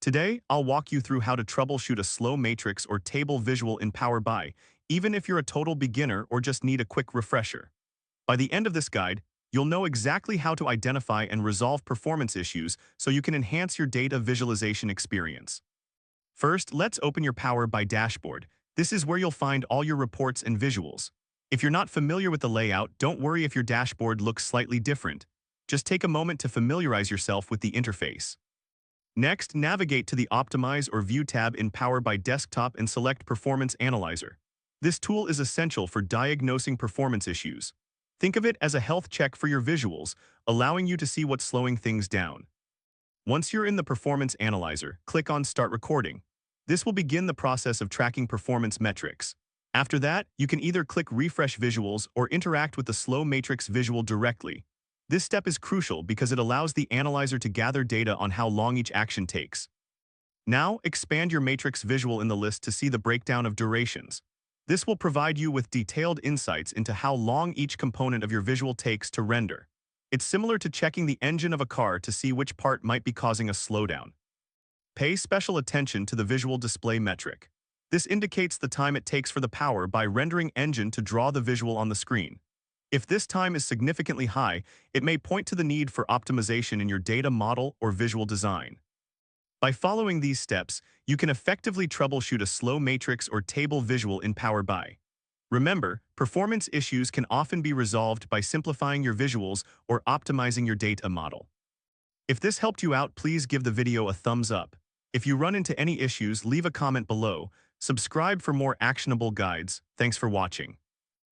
Today, I'll walk you through how to troubleshoot a slow matrix or table visual in Power BI, even if you're a total beginner or just need a quick refresher. By the end of this guide, you'll know exactly how to identify and resolve performance issues so you can enhance your data visualization experience. First, let's open your Power BI dashboard. This is where you'll find all your reports and visuals. If you're not familiar with the layout, don't worry if your dashboard looks slightly different. Just take a moment to familiarize yourself with the interface. Next, navigate to the Optimize or View tab in Power BI Desktop and select Performance Analyzer. This tool is essential for diagnosing performance issues. Think of it as a health check for your visuals, allowing you to see what's slowing things down. Once you're in the Performance Analyzer, click on Start Recording. This will begin the process of tracking performance metrics. After that, you can either click Refresh Visuals or interact with the slow matrix visual directly. This step is crucial because it allows the analyzer to gather data on how long each action takes. Now, expand your matrix visual in the list to see the breakdown of durations. This will provide you with detailed insights into how long each component of your visual takes to render. It's similar to checking the engine of a car to see which part might be causing a slowdown. Pay special attention to the visual display metric. This indicates the time it takes for the Power BI rendering engine to draw the visual on the screen. If this time is significantly high, it may point to the need for optimization in your data model or visual design. By following these steps, you can effectively troubleshoot a slow matrix or table visual in Power BI. Remember, performance issues can often be resolved by simplifying your visuals or optimizing your data model. If this helped you out, please give the video a thumbs up. If you run into any issues, leave a comment below. Subscribe for more actionable guides. Thanks for watching.